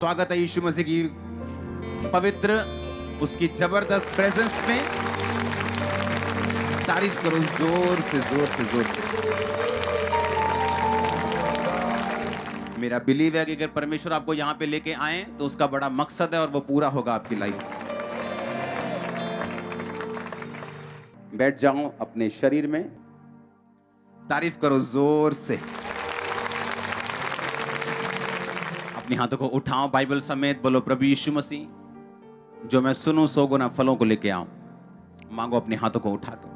स्वागत है यीशु मसीह की पवित्र उसकी जबरदस्त प्रेजेंस में। तारीफ करो जोर से जोर से जोर से। मेरा बिलीव है कि अगर परमेश्वर आपको यहां पे लेके आए तो उसका बड़ा मकसद है और वो पूरा होगा आपकी लाइफ। बैठ जाओ अपने शरीर में, तारीफ करो जोर से। अपने हाथों को उठाओ बाइबल समेत, बोलो प्रभु यीशु मसीह जो मैं सुनूं सौ गुना फलों को लेके आऊं। मांगो अपने हाथों को उठाकर।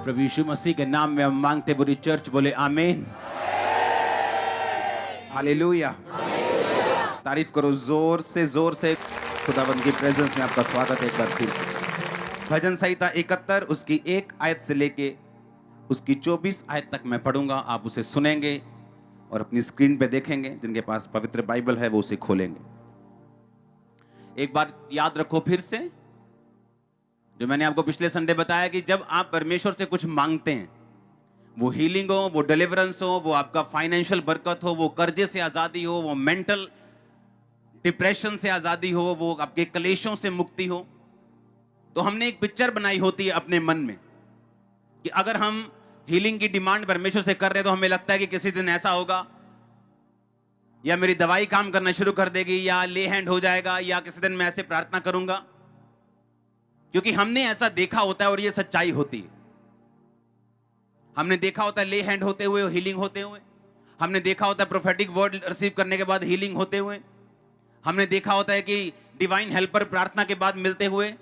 प्रभु यीशु मसीह के नाम में हम मांगते, पूरी चर्च बोले आमीन। हालेलुया। तारीफ करो जोर से। खुदावंद की प्रेजेंस में आपका स्वागत है एक बार फिर से। भजन संहिता 71 उसकी 1 आयत से लेके उसकी 24 आयत तक मैं पढ़ूंगा, आप उसे सुनेंगे और अपनी स्क्रीन पे देखेंगे। जिनके पास पवित्र बाइबल है वो उसे खोलेंगे। एक बार याद रखो फिर से जो मैंने आपको पिछले संडे बताया कि जब आप परमेश्वर से कुछ मांगते हैं, वो हीलिंग हो, वो डिलीवरेंस हो, वो आपका फाइनेंशियल बरकत हो, वो कर्जे से आजादी हो, वो मेंटल डिप्रेशन से आजादी हो, वो आपके कलेशों से मुक्ति हो, तो हमने एक पिक्चर बनाई होती है अपने मन में कि अगर हम हीलिंग की डिमांड परमेश्वर से कर रहे हैं तो हमें लगता है कि किसी दिन ऐसा होगा या मेरी दवाई काम करना शुरू कर देगी या ले हैंड हो जाएगा या किसी दिन मैं ऐसे प्रार्थना करूंगा, क्योंकि हमने ऐसा देखा होता है और ये सच्चाई होती है। हमने देखा होता है ले हैंड होते हुए हीलिंग होते हुए, हमने देखा होता है प्रोफेटिक वर्ड रिसीव करने के बाद हीलिंग होते हुए, हमने देखा होता है कि डिवाइन हेल्पर प्रार्थना के बाद मिलते हुए।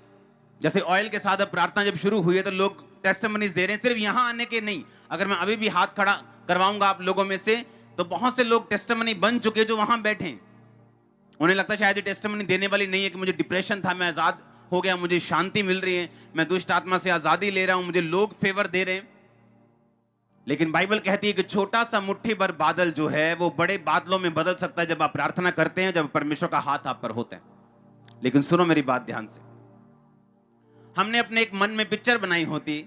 जैसे ऑयल के साथ अब प्रार्थना जब शुरू हुई है तो लोग टेस्टिमनीज दे रहे हैं, सिर्फ यहां आने के नहीं। अगर मैं अभी भी हाथ खड़ा करवाऊंगा आप लोगों में से तो बहुत से लोग टेस्टिमनी बन चुके जो वहां बैठे हैं। उन्हें लगता है शायद ये टेस्टिमनी देने वाली नहीं है कि मुझे डिप्रेशन था, मैं आजाद हो गया, मुझे शांति मिल रही है, मैं दुष्ट आत्मा से आजादी ले रहा हूं, मुझे लोग फेवर दे रहे हैं। लेकिन बाइबल कहती है कि छोटा सा मुट्ठी भर बादल जो है वो बड़े बादलों में बदल सकता है जब आप प्रार्थना करते हैं, जब परमेश्वर का हाथ आप पर होता है। लेकिन सुनो मेरी बात ध्यान से, हमने अपने एक मन में पिक्चर बनाई होती,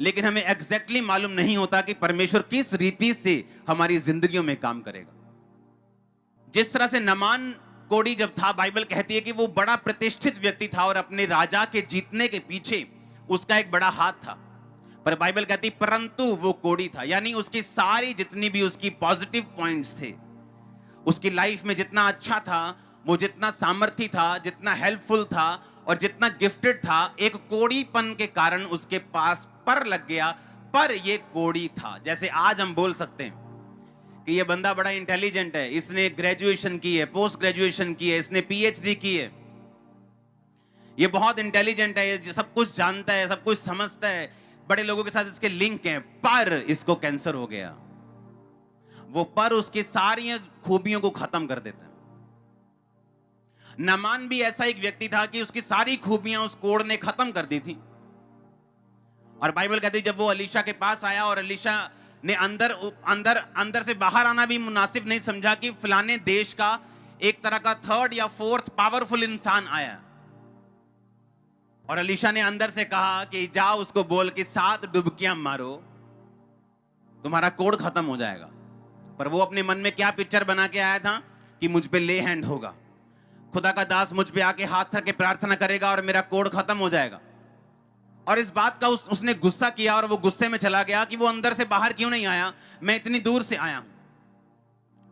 लेकिन हमें एग्जैक्टली मालूम नहीं होता कि परमेश्वर किस रीति से हमारी जिंदगियों में काम करेगा। जिस तरह से नमान कोड़ी जब था, बाइबल कहती है कि वो बड़ा प्रतिष्ठित व्यक्ति था और अपने राजा के जीतने के पीछे उसका एक बड़ा हाथ था, पर बाइबल कहती परंतु वो कोड़ी था। यानी उसकी सारी जितनी भी उसकी पॉजिटिव पॉइंट्स थे, उसकी लाइफ में जितना अच्छा था, वो जितना सामर्थ्य था, जितना हेल्पफुल था और जितना गिफ्टेड था, एक कोड़ीपन के कारण उसके पास पर लग गया। पर ये कोड़ी था। जैसे आज हम बोल सकते हैं कि ये बंदा बड़ा इंटेलिजेंट है, इसने ग्रेजुएशन की है, पोस्ट ग्रेजुएशन की है, इसने पीएचडी की है, ये बहुत इंटेलिजेंट है, ये सब कुछ जानता है, सब कुछ समझता है, बड़े लोगों के साथ इसके लिंक हैं, पर इसको कैंसर हो गया। वो पर उसकी सारी खूबियों को खत्म कर देता है। नामान भी ऐसा एक व्यक्ति था कि उसकी सारी खूबियां उस कोड़ ने खत्म कर दी थी। और बाइबल कहती जब वो अलीशा के पास आया और अलीशा ने अंदर से बाहर आना भी मुनासिब नहीं समझा कि फलाने देश का एक तरह का 3rd या 4th पावरफुल इंसान आया, और अलीशा ने अंदर से कहा कि जाओ उसको बोल कि 7 डुबकियां मारो, तुम्हारा कोड़ खत्म हो जाएगा। पर वो अपने मन में क्या पिक्चर बना के आया था कि मुझ पे ले हैंड होगा, खुदा का दास मुझ पे आके हाथ रख के प्रार्थना करेगा और मेरा कोड़ खत्म हो जाएगा। और इस बात का उसने गुस्सा किया और वो गुस्से में चला गया कि वो अंदर से बाहर क्यों नहीं आया, मैं इतनी दूर से आया हूं।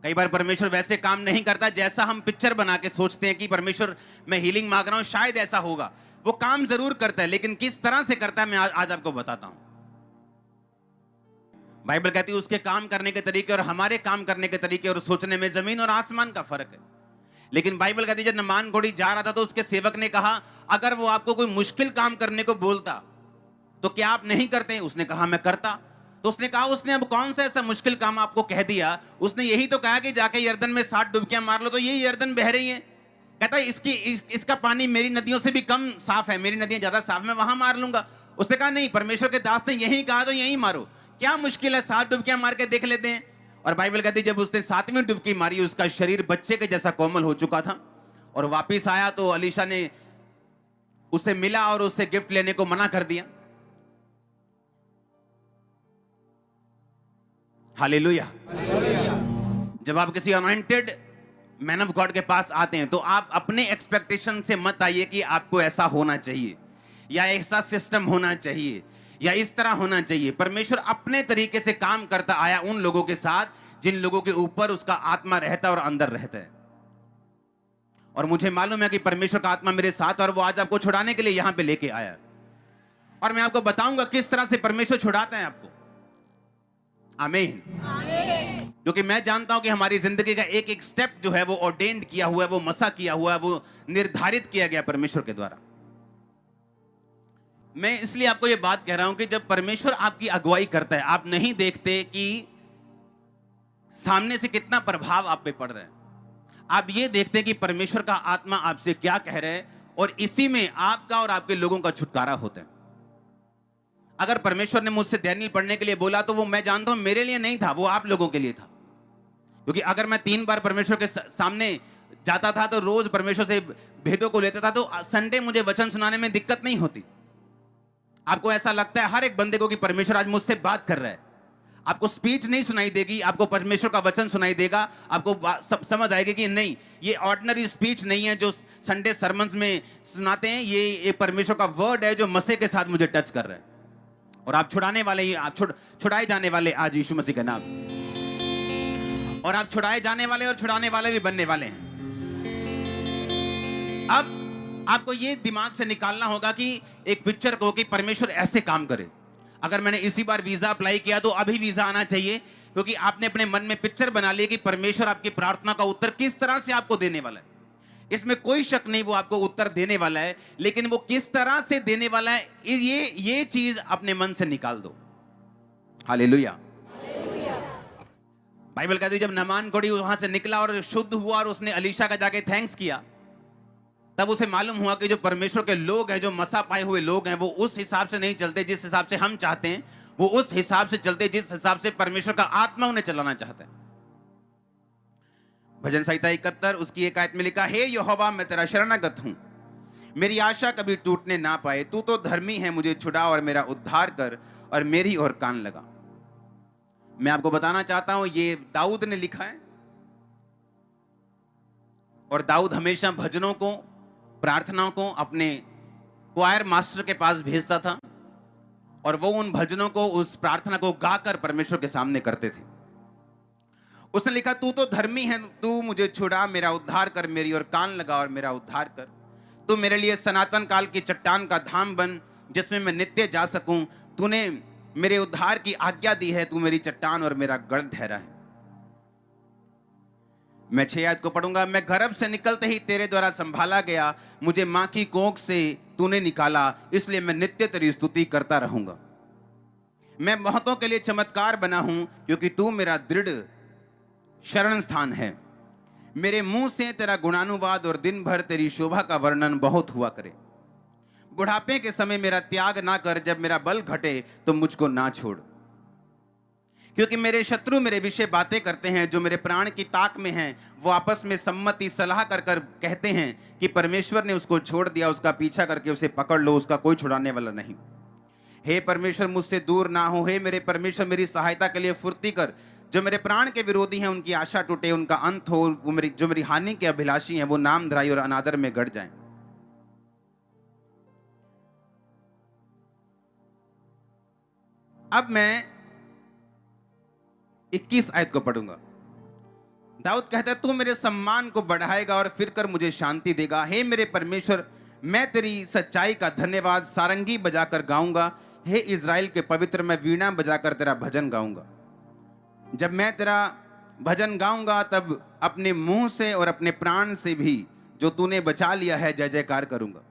कई बार परमेश्वर वैसे काम नहीं करता जैसा हम पिक्चर बना के सोचते हैं कि परमेश्वर मैं हीलिंग मांग रहा हूं, शायद ऐसा होगा। वो काम जरूर करता है, लेकिन किस तरह से करता है मैं आज आपको बताता हूं। बाइबल कहती है उसके काम करने के तरीके और हमारे काम करने के तरीके और सोचने में जमीन और आसमान का फर्क है। लेकिन बाइबल कहती है जब नामान कोड़ी जा रहा था तो उसके सेवक ने कहा अगर वो आपको कोई मुश्किल काम करने को बोलता तो क्या आप नहीं करते? उसने कहा मैं करता। तो उसने कहा उसने अब कौन सा ऐसा मुश्किल काम आपको कह दिया? उसने यही तो कहा कि जाके यर्दन में 7 डुबकियां मार लो, तो यही यर्दन बह रही है। कहता है इसका पानी मेरी नदियों से भी कम साफ है, मेरी नदियां ज्यादा साफ, मैं वहां मार लूंगा। उसने कहा नहीं, परमेश्वर के दास ने यही कहा तो यही मारो, क्या मुश्किल है, 7 डुबकियां मार के देख लेते हैं। और बाइबल कहती है जब उसने 7वीं डुबकी मारी उसका शरीर बच्चे के जैसा कोमल हो चुका था। और वापिस आया तो अलीशा ने उससे मिला और उससे गिफ्ट लेने को मना कर दिया। हालेलुया। जब आप किसी अनॉइंटेड मैन ऑफ गॉड के पास आते हैं तो आप अपने एक्सपेक्टेशन से मत आइए कि आपको ऐसा होना चाहिए या ऐसा सिस्टम होना चाहिए या इस तरह होना चाहिए। परमेश्वर अपने तरीके से काम करता आया उन लोगों के साथ जिन लोगों के ऊपर उसका आत्मा रहता और अंदर रहता है। और मुझे मालूम है कि परमेश्वर का आत्मा मेरे साथ, और वो आज आपको छुड़ाने के लिए यहां पे लेके आया। और मैं आपको बताऊंगा किस तरह से परमेश्वर छुड़ाता है आपको। आमीन। क्योंकि मैं जानता हूं कि हमारी जिंदगी का एक एक स्टेप जो है वो ऑर्डेन्ड किया हुआ है, वो मसा किया हुआ है, वो निर्धारित किया गया परमेश्वर के द्वारा। मैं इसलिए आपको ये बात कह रहा हूं कि जब परमेश्वर आपकी अगुवाई करता है आप नहीं देखते कि सामने से कितना प्रभाव आप पे पड़ रहा है, आप ये देखते हैं कि परमेश्वर का आत्मा आपसे क्या कह रहा है, और इसी में आपका और आपके लोगों का छुटकारा होता है। अगर परमेश्वर ने मुझसे डैनियल पढ़ने के लिए बोला तो वो मैं जानता हूं मेरे लिए नहीं था, वो आप लोगों के लिए था। क्योंकि अगर मैं 3 बार परमेश्वर के सामने जाता था तो रोज परमेश्वर से भेदों को लेता था, तो संडे मुझे वचन सुनाने में दिक्कत नहीं होती। आपको ऐसा लगता है हर एक बंदे को कि परमेश्वर आज मुझसे बात कर रहा है, आपको स्पीच नहीं सुनाई देगी, आपको परमेश्वर का वचन सुनाई देगा। आपको समझ आएगी कि नहीं, ये ऑर्डिनरी स्पीच नहीं है जो संडे सरमन्स में सुनाते हैं, ये परमेश्वर का वर्ड है जो मसीह के साथ मुझे टच कर रहा है। और आप छुड़ाने वाले ही, आप छुड़ाए जाने वाले आज यीशु मसीह का नाम, और आप छुड़ाए जाने वाले और छुड़ाने वाले भी बनने वाले हैं। अब आपको ये दिमाग से निकालना होगा कि एक पिक्चर को कि परमेश्वर ऐसे काम करे। अगर मैंने इसी बार वीजा अप्लाई किया तो अभी वीजा आना चाहिए, क्योंकि आपने अपने मन में पिक्चर बना ली कि परमेश्वर आपकी प्रार्थना का उत्तर किस तरह से आपको देने वाला है। इसमें कोई शक नहीं, वो आपको उत्तर देने वाला है, लेकिन वो किस तरह से देने वाला है ये चीज अपने मन से निकाल दो। हालेलुया। बाइबल कहती है जब नामान कोढ़ी वहां से निकला और शुद्ध हुआ और उसने अलीशा का जाके थैंक्स किया, तब उसे मालूम हुआ कि जो परमेश्वर के लोग हैं, जो मसा पाए हुए लोग हैं, वो उस हिसाब से नहीं चलते जिस हिसाब से हम चाहते हैं, वो उस हिसाब से चलते जिस हिसाब से परमेश्वर का आत्मा उन्हें चलाना चाहता है। भजन संहिता 71 उसकी 1 आयत में लिखा, हे यहोवा मैं तेरा शरणागत हूं, मेरी आशा कभी टूटने ना पाए, तू तो धर्मी है, मुझे छुड़ा और मेरा उद्धार कर और मेरी ओर कान लगा। मैं आपको बताना चाहता हूं ये दाऊद ने लिखा है, और दाऊद हमेशा भजनों को, प्रार्थनाओं को अपने क्वायर मास्टर के पास भेजता था, और वो उन भजनों को, उस प्रार्थना को गाकर परमेश्वर के सामने करते थे। उसने लिखा, तू तो धर्मी है, तू मुझे छुड़ा, मेरा उद्धार कर, मेरी ओर कान लगा और मेरा उद्धार कर। तू मेरे लिए सनातन काल की चट्टान का धाम बन, जिसमें मैं नित्य जा सकूं। तूने मेरे उद्धार की आज्ञा दी है, तू मेरी चट्टान और मेरा गढ़ ठहरा है। मैं 6 आयत को पढ़ूंगा। मैं गर्भ से निकलते ही तेरे द्वारा संभाला गया, मुझे मां की कोख से तूने निकाला, इसलिए मैं नित्य तेरी स्तुति करता रहूंगा। मैं बहुतों के लिए चमत्कार बना हूं, क्योंकि तू मेरा दृढ़ शरण स्थान है। मेरे मुंह से तेरा गुणानुवाद और दिन भर तेरी शोभा का वर्णन बहुत हुआ करे। बुढ़ापे के समय मेरा त्याग ना कर, जब मेरा बल घटे तो मुझको ना छोड़। क्योंकि मेरे शत्रु मेरे विषय बातें करते हैं, जो मेरे प्राण की ताक में हैं, वो आपस में सम्मति सलाह कर कर कहते हैं कि परमेश्वर ने उसको छोड़ दिया, उसका पीछा करके उसे पकड़ लो, उसका कोई छुड़ाने वाला नहीं। हे परमेश्वर मुझसे दूर ना हो, हे मेरे परमेश्वर मेरी सहायता के लिए फुर्ती कर। जो मेरे प्राण के विरोधी हैं उनकी आशा टूटे, उनका अंत हो। वो जो मेरी हानि के अभिलाषी हैं वो नामधराई और अनादर में गड़ जाएं। अब मैं 21 आयत को पढ़ूंगा। दाऊद कहता है, तू मेरे सम्मान को बढ़ाएगा और फिर कर मुझे शांति देगा। हे मेरे परमेश्वर, मैं तेरी सच्चाई का धन्यवाद सारंगी बजाकर गाऊंगा। हे इज़राइल के पवित्र, मैं वीणा बजाकर तेरा भजन गाऊंगा। जब मैं तेरा भजन गाऊंगा तब अपने मुंह से और अपने प्राण से भी जो तूने बचा लिया है जय जयकार करूंगा।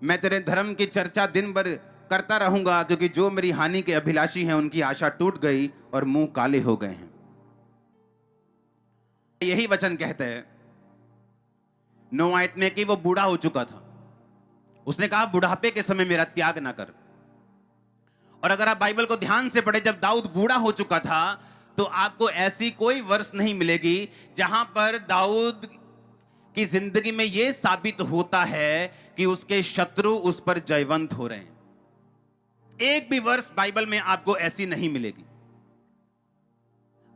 मैं तेरे धर्म की चर्चा दिन भर करता रहूंगा, क्योंकि जो मेरी हानि के अभिलाषी हैं उनकी आशा टूट गई और मुंह काले हो गए हैं। यही वचन कहते हैं, 9 आयत में कि वो बूढ़ा हो चुका था। उसने कहा बुढ़ापे के समय मेरा त्याग ना कर। और अगर आप बाइबल को ध्यान से पढ़े, जब दाऊद बूढ़ा हो चुका था तो आपको ऐसी कोई वर्ष नहीं मिलेगी जहां पर दाऊद की जिंदगी में यह साबित होता है कि उसके शत्रु उस पर जयवंत हो रहे हैं। एक भी वर्ष बाइबल में आपको ऐसी नहीं मिलेगी।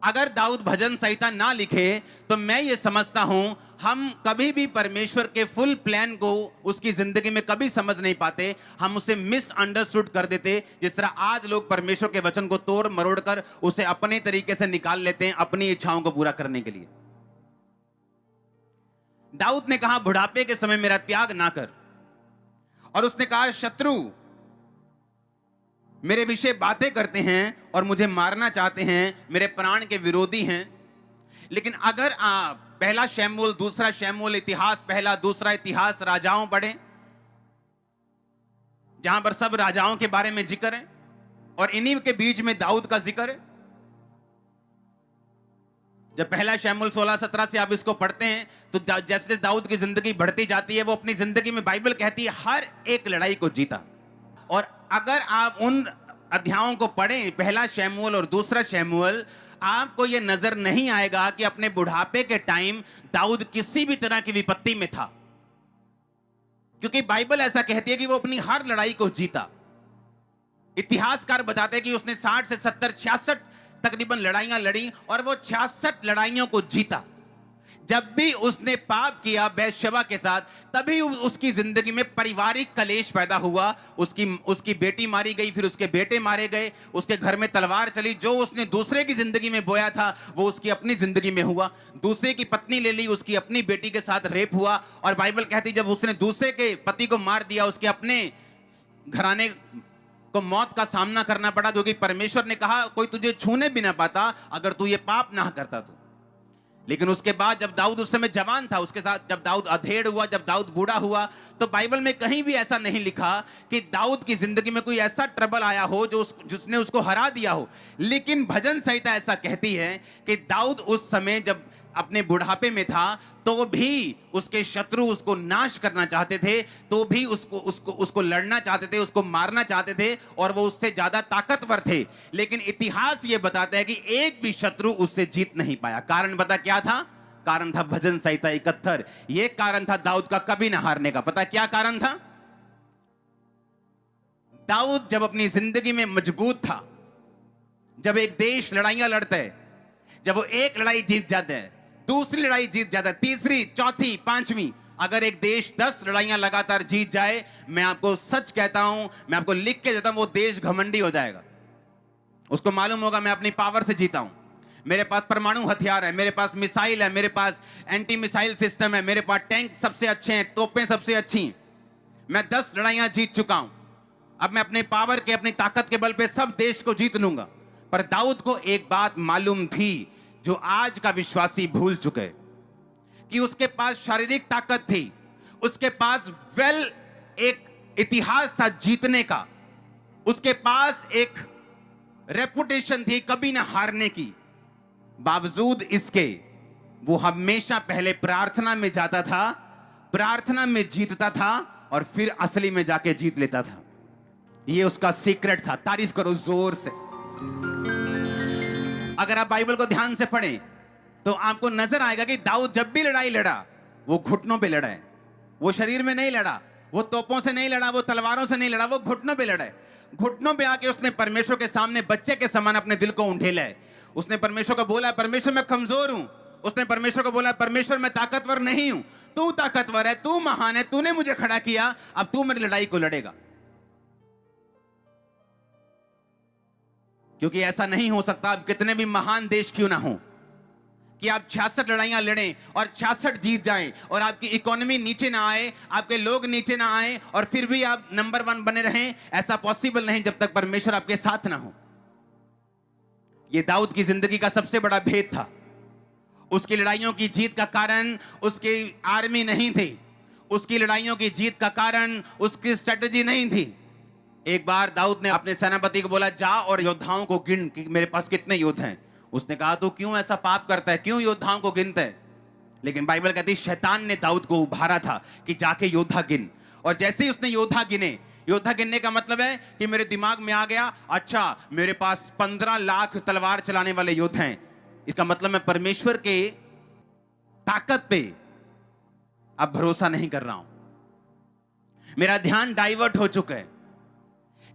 अगर दाऊद भजन संहिता ना लिखे तो मैं ये समझता हूं हम कभी भी परमेश्वर के फुल प्लान को उसकी जिंदगी में कभी समझ नहीं पाते। हम उसे मिसअंडरस्टूड कर देते, जिस तरह आज लोग परमेश्वर के वचन को तोड़ मरोड़ कर उसे अपने तरीके से निकाल लेते हैं अपनी इच्छाओं को पूरा करने के लिए। दाऊद ने कहा बुढ़ापे के समय मेरा त्याग ना कर, और उसने कहा शत्रु मेरे विषय बातें करते हैं और मुझे मारना चाहते हैं, मेरे प्राण के विरोधी हैं। लेकिन अगर आप पहला शमूएल, दूसरा शमूएल, इतिहास पहला, दूसरा इतिहास राजाओं पढ़ें, जहां पर सब राजाओं के बारे में जिक्र है और इन्हीं के बीच में दाऊद का जिक्र है। जब पहला शमूएल 16-17 से आप इसको पढ़ते हैं तो जैसे दाऊद की जिंदगी बढ़ती जाती है, वो अपनी जिंदगी में बाइबल कहती है हर एक लड़ाई को जीता। और अगर आप उन अध्यायों को पढ़ें, पहला शमूएल और दूसरा शमूएल, आपको यह नजर नहीं आएगा कि अपने बुढ़ापे के टाइम दाऊद किसी भी तरह की विपत्ति में था, क्योंकि बाइबल ऐसा कहती है कि वो अपनी हर लड़ाई को जीता। इतिहासकार बताते हैं कि उसने 60 से 70, 66 तकरीबन लड़ाइयां लड़ी और वो 66 लड़ाइयों को जीता। जब भी उसने पाप किया बैतशबा के साथ, तभी उसकी जिंदगी में पारिवारिक कलेश पैदा हुआ। उसकी बेटी मारी गई, फिर उसके बेटे मारे गए, उसके घर में तलवार चली। जो उसने दूसरे की जिंदगी में बोया था वो उसकी अपनी जिंदगी में हुआ। दूसरे की पत्नी ले ली, उसकी अपनी बेटी के साथ रेप हुआ। और बाइबल कहती जब उसने दूसरे के पति को मार दिया, उसके अपने घराने को मौत का सामना करना पड़ा, क्योंकि परमेश्वर ने कहा कोई तुझे छूने भी ना पाता अगर तू ये पाप ना करता तो। लेकिन उसके बाद जब दाऊद उस समय जवान था, उसके साथ जब दाऊद अधेड़ हुआ, जब दाऊद बूढ़ा हुआ, तो बाइबल में कहीं भी ऐसा नहीं लिखा कि दाऊद की जिंदगी में कोई ऐसा ट्रबल आया हो जिसने उसको हरा दिया हो। लेकिन भजन संहिता ऐसा कहती है कि दाऊद उस समय जब अपने बुढ़ापे में था तो भी उसके शत्रु उसको नाश करना चाहते थे, तो भी उसको लड़ना चाहते थे, उसको मारना चाहते थे, और वो उससे ज्यादा ताकतवर थे। लेकिन इतिहास ये बताता है कि एक भी शत्रु उससे जीत नहीं पाया। कारण पता क्या था? कारण था भजन संहिता 71। ये कारण था दाऊद का कभी ना हारने का। पता क्या कारण था? दाऊद जब अपनी जिंदगी में मजबूत था, जब एक देश लड़ाइयां लड़ता है, जब वो एक लड़ाई जीत जाता है, दूसरी लड़ाई जीत जाता है, तीसरी, चौथी, पांचवी, अगर एक देश 10 लड़ाइयां लगातार जीत जाए, मैं आपको सच कहता हूं, मैं आपको लिख के देता हूं, वो देश घमंडी हो जाएगा। उसको मालूम होगा मैं अपनी पावर से जीता हूं, मेरे पास परमाणु हथियार है, मेरे पास मिसाइल है, मेरे पास एंटी मिसाइल सिस्टम है, मेरे पास टैंक सबसे अच्छे हैं, तोपें सबसे अच्छी हैं, मैं 10 लड़ाइयां जीत चुका हूं, अब मैं अपने पावर के, अपनी ताकत के बल पे सब देश को जीत लूंगा। पर दाऊद को एक बात मालूम थी जो आज का विश्वासी भूल चुके, कि उसके पास शारीरिक ताकत थी, उसके पास एक इतिहास था जीतने का, उसके पास एक रेपुटेशन थी कभी ना हारने की। बावजूद इसके वो हमेशा पहले प्रार्थना में जाता था, प्रार्थना में जीतता था और फिर असली में जाके जीत लेता था। ये उसका सीक्रेट था। तारीफ करो जोर से। अगर आप बाइबल को ध्यान से पढ़ें तो आपको नजर आएगा कि दाऊद जब भी लड़ाई लड़ा वो घुटनों पे लड़ा है। वो शरीर में नहीं लड़ा, वो तोपों से नहीं लड़ा, वो तलवारों से नहीं लड़ा, वो घुटनों पे लड़ा है। घुटनों पे आके उसने परमेश्वर के सामने बच्चे के समान अपने दिल को उंडेला है। उसने परमेश्वर को बोला, परमेश्वर मैं कमजोर हूं। उसने परमेश्वर को बोला, परमेश्वर मैं ताकतवर नहीं हूं, तू ताकतवर है, तू महान है, तूने मुझे खड़ा किया, अब तू मेरी लड़ाई को लड़ेगा। क्योंकि ऐसा नहीं हो सकता, आप कितने भी महान देश क्यों ना हो, कि आप 66 लड़ाइयां लड़ें और 66 जीत जाएं और आपकी इकोनॉमी नीचे ना आए, आपके लोग नीचे ना आए और फिर भी आप नंबर 1 बने रहें। ऐसा पॉसिबल नहीं जब तक परमेश्वर आपके साथ ना हो। यह दाऊद की जिंदगी का सबसे बड़ा भेद था। उसकी लड़ाइयों की जीत का कारण उसकी आर्मी नहीं थी, उसकी लड़ाइयों की जीत का कारण उसकी स्ट्रेटजी नहीं थी। एक बार दाऊद ने अपने सेनापति को बोला, जा और योद्धाओं को गिन कि मेरे पास कितने योद्धा हैं। उसने कहा, तू क्यों ऐसा पाप करता है, क्यों योद्धाओं को गिनता है? लेकिन बाइबल कहती है शैतान ने दाऊद को उभारा था कि जाके योद्धा गिन, और जैसे ही उसने योद्धा गिने, योद्धा गिनने का मतलब है कि मेरे दिमाग में आ गया, अच्छा मेरे पास 15 लाख तलवार चलाने वाले योद्धा हैं, इसका मतलब मैं परमेश्वर के ताकत पे अब भरोसा नहीं कर रहा हूं। मेरा ध्यान डाइवर्ट हो चुका है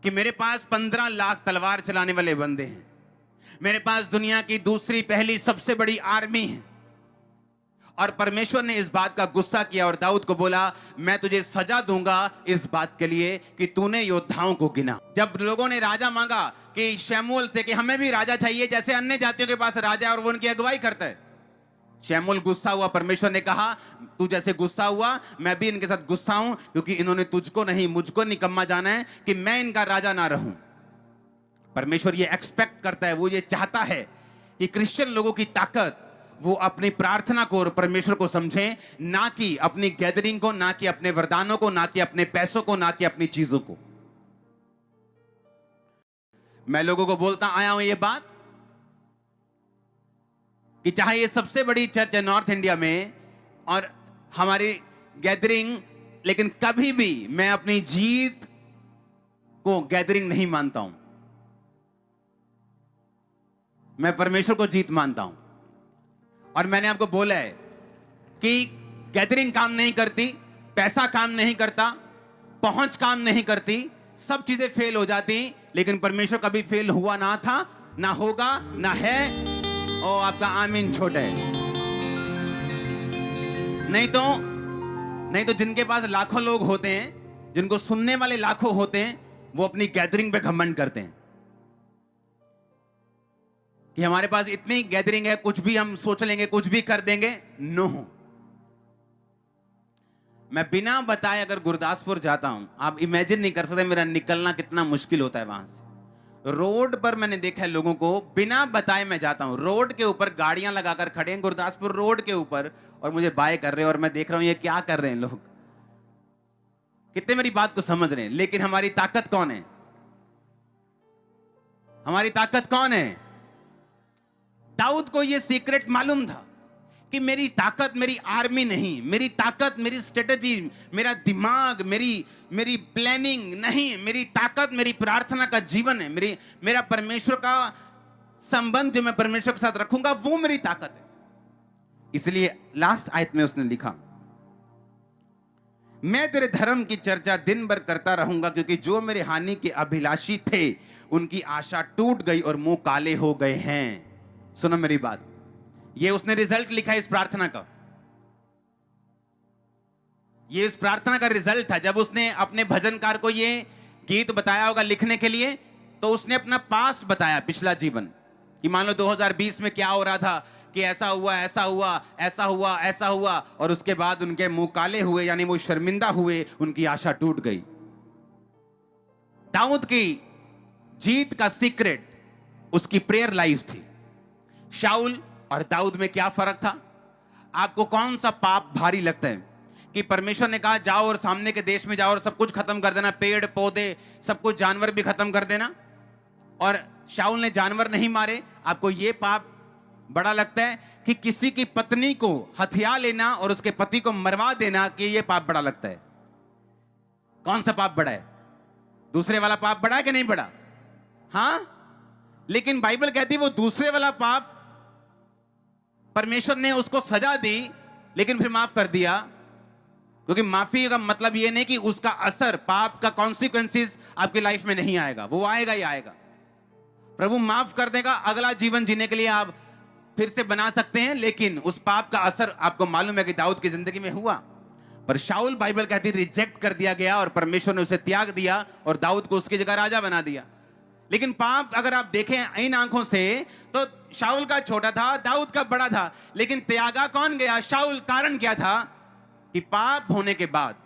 कि मेरे पास 15 लाख तलवार चलाने वाले बंदे हैं, मेरे पास दुनिया की दूसरी पहली सबसे बड़ी आर्मी है। और परमेश्वर ने इस बात का गुस्सा किया और दाऊद को बोला, मैं तुझे सजा दूंगा इस बात के लिए कि तूने योद्धाओं को गिना। जब लोगों ने राजा मांगा कि शमूएल से कि हमें भी राजा चाहिए जैसे अन्य जातियों के पास राजा और वो उनकी अगुवाई करता है, शमूएल गुस्सा हुआ। परमेश्वर ने कहा, तू जैसे गुस्सा हुआ मैं भी इनके साथ गुस्सा हूं, क्योंकि इन्होंने तुझको नहीं मुझको निकम्मा जाना है कि मैं इनका राजा ना रहूं। परमेश्वर ये एक्सपेक्ट करता है, वो ये चाहता है कि क्रिश्चियन लोगों की ताकत वो अपनी प्रार्थना को और परमेश्वर को समझें, ना कि अपनी गैदरिंग को, ना कि अपने वरदानों को, ना कि अपने पैसों को, ना कि अपनी चीजों को। मैं लोगों को बोलता आया हूं ये बात कि चाहे ये सबसे बड़ी चर्च है नॉर्थ इंडिया में और हमारी गैदरिंग, लेकिन कभी भी मैं अपनी जीत को गैदरिंग नहीं मानता हूं, मैं परमेश्वर को जीत मानता हूं। और मैंने आपको बोला है कि गैदरिंग काम नहीं करती, पैसा काम नहीं करता, पहुंच काम नहीं करती, सब चीजें फेल हो जाती, लेकिन परमेश्वर कभी फेल हुआ ना था, ना होगा, ना है। और आपका आमीन छोटा है। नहीं तो जिनके पास लाखों लोग होते हैं, जिनको सुनने वाले लाखों होते हैं, वो अपनी गैदरिंग पे घमंड करते हैं कि हमारे पास इतनी गैदरिंग है, कुछ भी हम सोच लेंगे, कुछ भी कर देंगे। नो, मैं बिना बताए अगर गुरदासपुर जाता हूं, आप इमेजिन नहीं कर सकते मेरा निकलना कितना मुश्किल होता है वहां से। रोड पर मैंने देखा है लोगों को, बिना बताए मैं जाता हूं, रोड के ऊपर गाड़ियां लगाकर खड़े हैं गुरदासपुर रोड के ऊपर, और मुझे बाय कर रहे हैं, और मैं देख रहा हूं ये क्या कर रहे हैं लोग, कितने मेरी बात को समझ रहे हैं। लेकिन हमारी ताकत कौन है? हमारी ताकत कौन है? दाऊद को यह सीक्रेट मालूम था कि मेरी ताकत मेरी आर्मी नहीं, मेरी ताकत मेरी स्ट्रेटेजी, मेरा दिमाग, मेरी प्लानिंग नहीं, मेरी ताकत मेरी प्रार्थना का जीवन है, मेरा परमेश्वर का संबंध जो मैं परमेश्वर के साथ रखूंगा, वो मेरी ताकत है। इसलिए लास्ट आयत में उसने लिखा, मैं तेरे धर्म की चर्चा दिन भर करता रहूंगा, क्योंकि जो मेरे हानि के अभिलाषी थे उनकी आशा टूट गई और मुंह काले हो गए हैं। सुनो मेरी बात, ये उसने रिजल्ट लिखा है इस प्रार्थना का, ये इस प्रार्थना का रिजल्ट था। जब उसने अपने भजनकार को ये गीत बताया होगा लिखने के लिए, तो उसने अपना पास्ट बताया, पिछला जीवन, कि मान लो 2020 में क्या हो रहा था, कि ऐसा हुआ, ऐसा हुआ, ऐसा हुआ, ऐसा हुआ, और उसके बाद उनके मुंह काले हुए, यानी वो शर्मिंदा हुए, उनकी आशा टूट गई। दाऊद की जीत का सीक्रेट उसकी प्रेयर लाइफ थी। शाऊल और दाऊद में क्या फर्क था? आपको कौन सा पाप भारी लगता है कि परमेश्वर ने कहा जाओ और सामने के देश में जाओ और सब कुछ खत्म कर देना, पेड़ पौधे सब कुछ, जानवर भी खत्म कर देना, और शाऊल ने जानवर नहीं मारे। आपको यह पाप बड़ा लगता है कि किसी की पत्नी को हथियार लेना और उसके पति को मरवा देना, कि यह पाप बड़ा लगता है? कौन सा पाप बड़ा है? दूसरे वाला पाप बड़ा है कि नहीं बड़ा? हां, लेकिन बाइबल कहती है वो दूसरे वाला पाप परमेश्वर ने उसको सजा दी, लेकिन फिर माफ कर दिया। क्योंकि माफी का मतलब यह नहीं कि उसका असर, पाप का कॉन्सिक्वेंसेस आपकी लाइफ में नहीं आएगा, वो आएगा ही आएगा। प्रभु माफ कर देगा, अगला जीवन जीने के लिए आप फिर से बना सकते हैं, लेकिन उस पाप का असर आपको मालूम है कि दाऊद की जिंदगी में हुआ। पर शाऊल, बाइबल कहती, रिजेक्ट कर दिया गया और परमेश्वर ने उसे त्याग दिया और दाऊद को उसकी जगह राजा बना दिया। लेकिन पाप अगर आप देखें इन आंखों से तो शाऊल का छोटा था, दाऊद का बड़ा था, लेकिन त्यागा कौन गया? शाऊल। कारण क्या था? कि पाप होने के बाद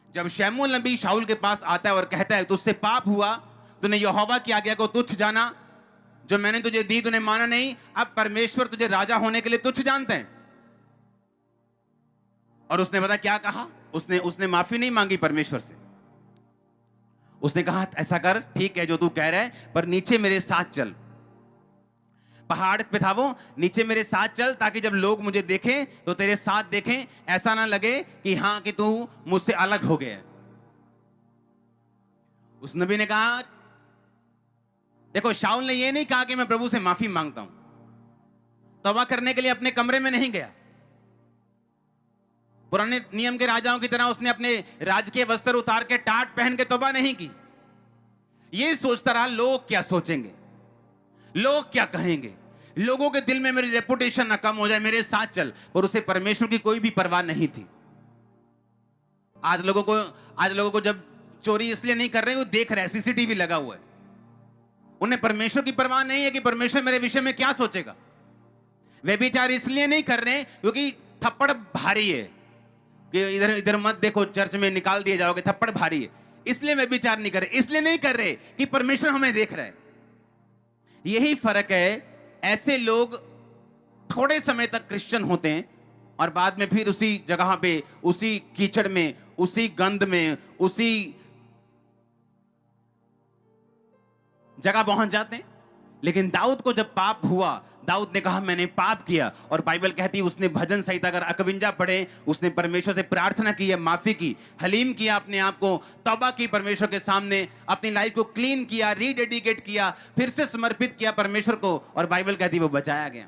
जब शमूएल नबी शाऊल के पास आता है और कहता है तुझसे पाप हुआ, तूने यहोवा की आज्ञा को तुच्छ जाना, जो मैंने तुझे दी तूने माना नहीं, अब परमेश्वर तुझे राजा होने के लिए तुच्छ जानते हैं। और उसने पता क्या कहा? उसने माफी नहीं मांगी परमेश्वर से। उसने कहा ऐसा कर, ठीक है जो तू कह रहा है, पर नीचे मेरे साथ चल, पहाड़ पे था वो, नीचे मेरे साथ चल ताकि जब लोग मुझे देखें तो तेरे साथ देखें, ऐसा ना लगे कि हाँ कि तू मुझसे अलग हो गया। उस नबी ने कहा, देखो शाऊल ने ये नहीं कहा कि मैं प्रभु से माफी मांगता हूं, तौबा करने के लिए अपने कमरे में नहीं गया। पुराने नियम के राजाओं की तरह उसने अपने राजकीय वस्त्र उतार के टाट पहन के तौबा नहीं की। ये सोचता रहा लोग क्या सोचेंगे, लोग क्या कहेंगे, लोगों के दिल में मेरी रेपुटेशन ना कम हो जाए, मेरे साथ चल। और उसे परमेश्वर की कोई भी परवाह नहीं थी। आज लोगों को जब चोरी इसलिए नहीं कर रहे, वो देख रहे, सीसीटीवी लगा हुआ है। उन्हें परमेश्वर की परवाह नहीं है कि परमेश्वर मेरे विषय में क्या सोचेगा। वे विचार इसलिए नहीं कर रहे क्योंकि थप्पड़ भारी है कि इधर इधर मत देखो, चर्च में निकाल दिए जाओगे, थप्पड़ भारी है, इसलिए वे विचार नहीं कर रहे। इसलिए नहीं कर रहे कि परमेश्वर हमें देख रहा है। यही फर्क है। ऐसे लोग थोड़े समय तक क्रिश्चियन होते हैं और बाद में फिर उसी जगह पे, उसी कीचड़ में, उसी गंद में, उसी जगह पहुंच जाते हैं। लेकिन दाऊद को जब पाप हुआ, दाऊद ने कहा मैंने पाप किया, और बाइबल कहती है उसने भजन संहिता अगर 51 पढ़े, उसने परमेश्वर से प्रार्थना की है, माफी की, हलीम किया, अपने आप को तौबा की परमेश्वर के सामने, अपनी लाइफ को क्लीन किया, रीडेडिकेट किया, फिर से समर्पित किया परमेश्वर को, और बाइबल कहती है वो बचाया गया।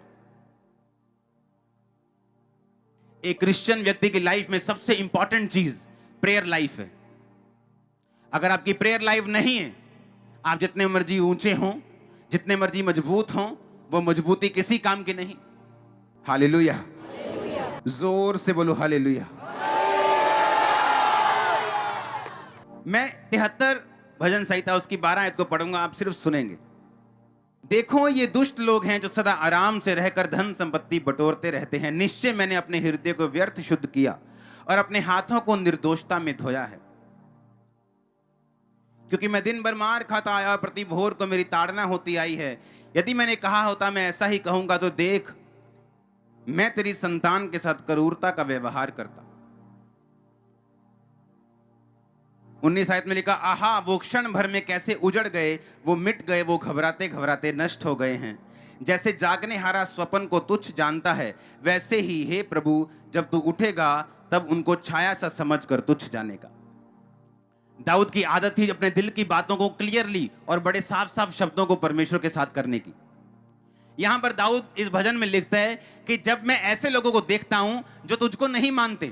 एक क्रिश्चियन व्यक्ति की लाइफ में सबसे इंपॉर्टेंट चीज प्रेयर लाइफ है। अगर आपकी प्रेयर लाइफ नहीं है, आप जितने मर्जी ऊंचे हों, जितने मर्जी मजबूत हों, वो मजबूती किसी काम की नहीं। हालेलुया, जोर से बोलो हालेलुया। मैं 73 भजन संहिता उसकी 12 आयत को पढ़ूंगा, आप सिर्फ सुनेंगे। देखो ये दुष्ट लोग हैं जो सदा आराम से रहकर धन संपत्ति बटोरते रहते हैं। निश्चय मैंने अपने हृदय को व्यर्थ शुद्ध किया और अपने हाथों को निर्दोषता में धोया है। क्योंकि मैं दिन भर मार खाता आया, प्रति भोर को मेरी ताड़ना होती आई है। यदि मैंने कहा होता मैं ऐसा ही कहूंगा, तो देख मैं तेरी संतान के साथ क्रूरता का व्यवहार करता। 19 आयत में लिखा, आहा वो क्षण भर में कैसे उजड़ गए, वो मिट गए, वो घबराते घबराते नष्ट हो गए हैं। जैसे जागने हारा स्वप्न को तुच्छ जानता है, वैसे ही हे प्रभु जब तू उठेगा तब उनको छाया सा समझ कर तुच्छ जानेगा। दाऊद की आदत थी अपने दिल की बातों को क्लियरली और बड़े साफ साफ शब्दों को परमेश्वर के साथ करने की। यहां पर दाऊद इस भजन में लिखता है कि जब मैं ऐसे लोगों को देखता हूं जो तुझको नहीं मानते,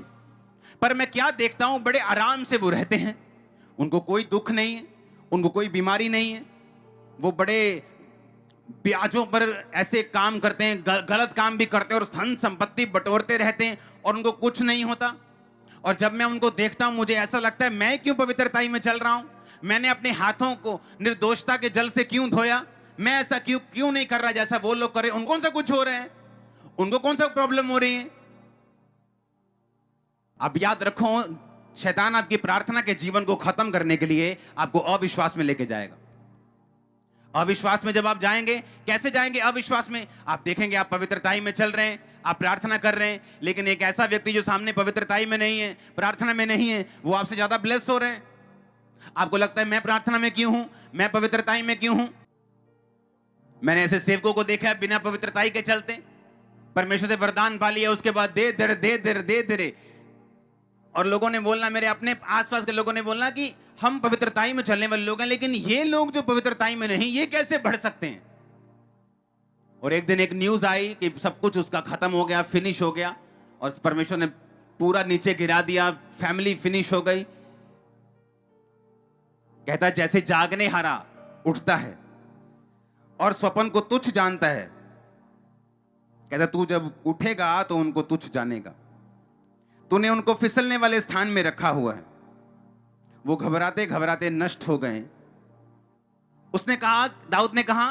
पर मैं क्या देखता हूं, बड़े आराम से वो रहते हैं, उनको कोई दुख नहीं है, उनको कोई बीमारी नहीं है, वो बड़े ब्याजों पर ऐसे काम करते हैं, गलत काम भी करते हैं और धन संपत्ति बटोरते रहते हैं और उनको कुछ नहीं होता। और जब मैं उनको देखता हूं मुझे ऐसा लगता है मैं क्यों पवित्रताई में चल रहा हूं, मैंने अपने हाथों को निर्दोषता के जल से क्यों धोया, मैं ऐसा क्यों नहीं कर रहा जैसा वो लोग कर रहे हैं। उनको कौन सा कुछ हो रहा है, उनको कौन सा प्रॉब्लम हो रही है। अब याद रखो, शैतान आपकी प्रार्थना के जीवन को खत्म करने के लिए आपको अविश्वास में लेके जाएगा। अविश्वास में जब आप जाएंगे, कैसे जाएंगे अविश्वास में, आप देखेंगे आप पवित्रताई में चल रहे हैं, आप प्रार्थना कर रहे हैं, लेकिन एक ऐसा व्यक्ति जो सामने पवित्रताई में नहीं है, प्रार्थना में नहीं है, वो आपसे ज्यादा ब्लेस हो रहे हैं। आपको लगता है मैं प्रार्थना में क्यों हूं, मैं पवित्रताई में क्यों हूं। मैंने ऐसे सेवकों को देखा है बिना पवित्रताई के चलते, परमेश्वर से वरदान पा लिया, उसके बाद दे दे और लोगों ने बोलना, मेरे अपने आसपास के लोगों ने बोलना कि हम पवित्रताई में चलने वाले लोग हैं, लेकिन ये लोग जो पवित्रताई में नहीं, ये कैसे बढ़ सकते हैं। और एक दिन एक न्यूज आई कि सब कुछ उसका खत्म हो गया, फिनिश हो गया, और परमेश्वर ने पूरा नीचे गिरा दिया, फैमिली फिनिश हो गई। कहता जैसे जागने हारा उठता है और स्वप्न को तुच्छ जानता है, कहता तू जब उठेगा तो उनको तुच्छ जानेगा। तूने उनको फिसलने वाले स्थान में रखा हुआ है, वो घबराते घबराते नष्ट हो गए। उसने कहा, दाऊद ने कहा,